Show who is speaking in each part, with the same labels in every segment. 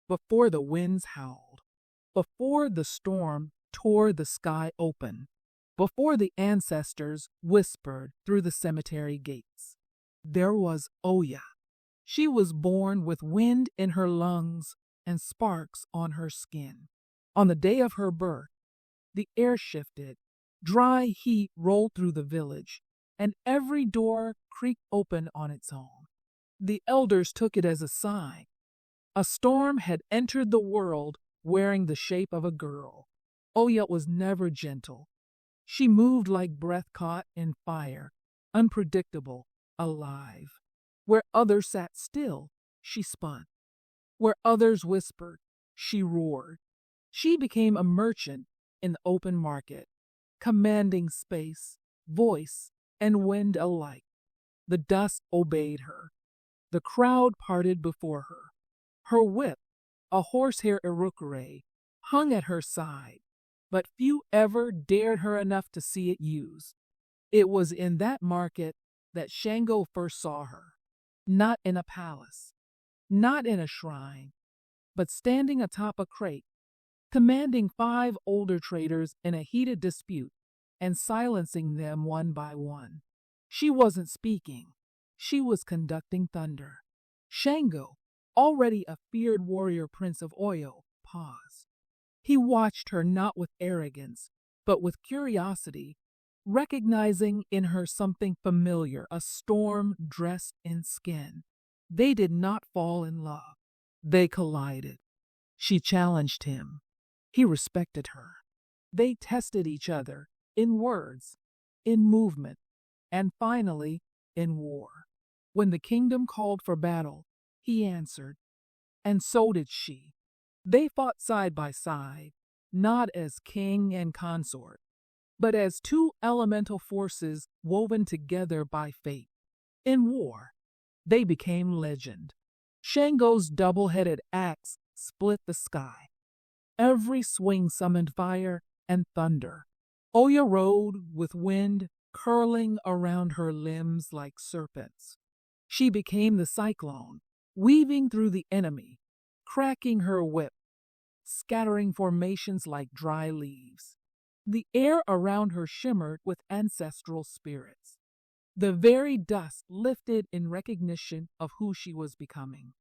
Speaker 1: before the winds howled, before the storm tore the sky open, before the ancestors whispered through the cemetery gates. There was Oya. She was born with wind in her lungs and sparks on her skin. On the day of her birth, the air shifted, dry heat rolled through the village, and every door creaked open on its own. The elders took it as a sign. A storm had entered the world wearing the shape of a girl. Oya was never gentle. She moved like breath caught in fire, unpredictable, alive. Where others sat still, she spun. Where others whispered, she roared. She became a merchant in the open market, commanding space, voice, and wind alike. The dust obeyed her. The crowd parted before her. Her whip, a horsehair erukere, hung at her side, but few ever dared her enough to see it used. It was in that market that Shango first saw her, not in a palace, not in a shrine, but standing atop a crate, commanding 5 older traders in a heated dispute and silencing them one by one. She wasn't speaking. She was conducting thunder. Shango, already a feared warrior prince of Oyo, paused. He watched her not with arrogance, but with curiosity, recognizing in her something familiar, a storm dressed in skin. They did not fall in love. They collided. She challenged him. He respected her. They tested each other in words, in movement, and finally in war. When the kingdom called for battle, he answered, and so did she. They fought side by side, not as king and consort, but as 2 elemental forces woven together by fate. In war, they became legend. Shango's double-headed axe split the sky. Every swing summoned fire and thunder. Oya rode with wind curling around her limbs like serpents. She became the cyclone, weaving through the enemy, cracking her whip, scattering formations like dry leaves. The air around her shimmered with ancestral spirits. The very dust lifted in recognition of who she was becoming.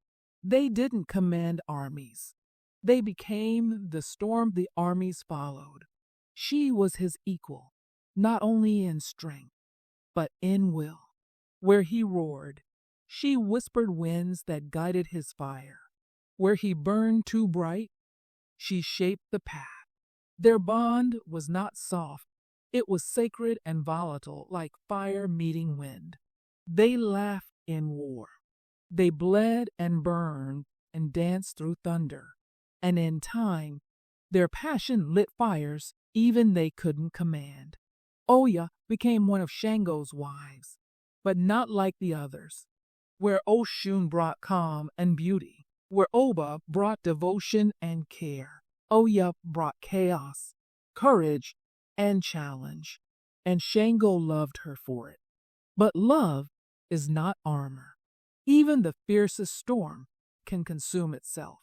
Speaker 1: They didn't command armies. They became the storm the armies followed. She was his equal, not only in strength, but in will. Where he roared, she whispered winds that guided his fire. Where he burned too bright, she shaped the path. Their bond was not soft. It was sacred and volatile, like fire meeting wind. They laughed in war. They bled and burned and danced through thunder. And in time, their passion lit fires even they couldn't command. Oya became one of Shango's wives, but not like the others. Where Oshun brought calm and beauty, where Oba brought devotion and care, Oya brought chaos, courage, and challenge, and Shango loved her for it. But love is not armor. Even the fiercest storm can consume itself.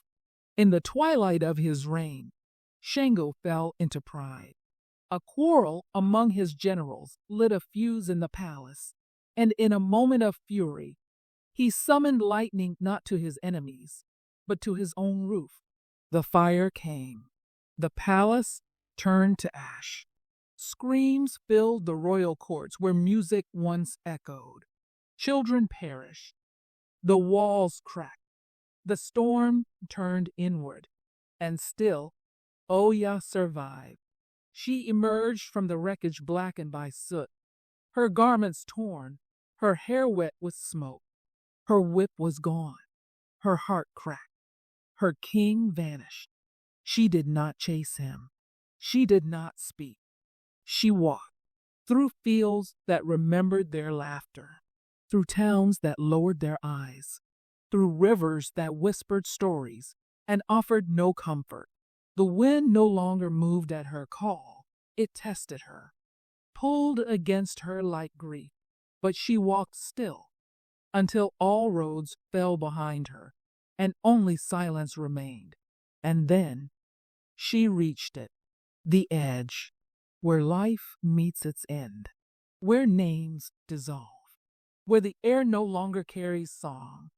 Speaker 1: In the twilight of his reign, Shango fell into pride. A quarrel among his generals lit a fuse in the palace, and in a moment of fury, he summoned lightning not to his enemies, but to his own roof. The fire came. The palace turned to ash. Screams filled the royal courts where music once echoed. Children perished. The walls cracked. The storm turned inward. And still, Oya survived. She emerged from the wreckage blackened by soot, her garments torn, her hair wet with smoke. Her whip was gone. Her heart cracked. Her king vanished. She did not chase him. She did not speak. She walked through fields that remembered their laughter, through towns that lowered their eyes, through rivers that whispered stories and offered no comfort. The wind no longer moved at her call. It tested her, pulled against her like grief. But she walked still until all roads fell behind her and only silence remained. And then she reached it, the edge, where life meets its end, where names dissolve, where the air no longer carries song.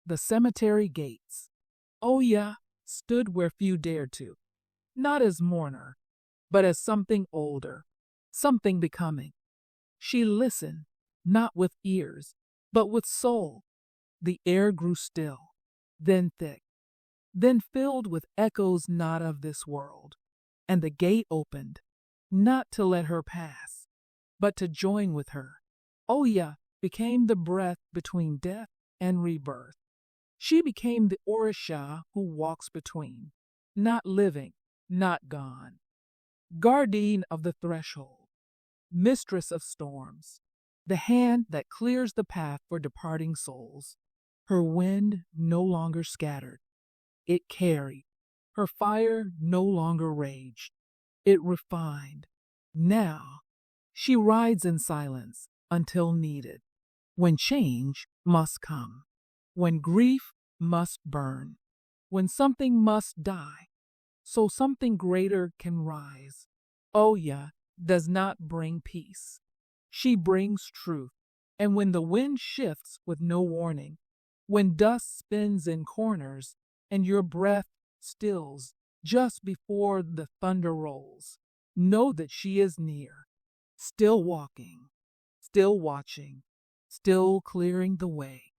Speaker 1: The cemetery gates. Oya stood where few dared to, not as mourner, but as something older, something becoming. She listened, not with ears, but with soul. The air grew still, then thick, then filled with echoes not of this world. And the gate opened, not to let her pass, but to join with her. Oya became the breath between death and rebirth. She became the Orisha who walks between, not living, not gone. Guardian of the threshold, mistress of storms, the hand that clears the path for departing souls. Her wind no longer scattered, it carried. Her fire no longer raged, it refined. Now she rides in silence until needed, when change must come, when grief must burn, when something must die, so something greater can rise. Oya does not bring peace. She brings truth. And when the wind shifts with no warning, when dust spins in corners and your breath stills just before the thunder rolls, know that she is near, still walking, still watching, still clearing the way.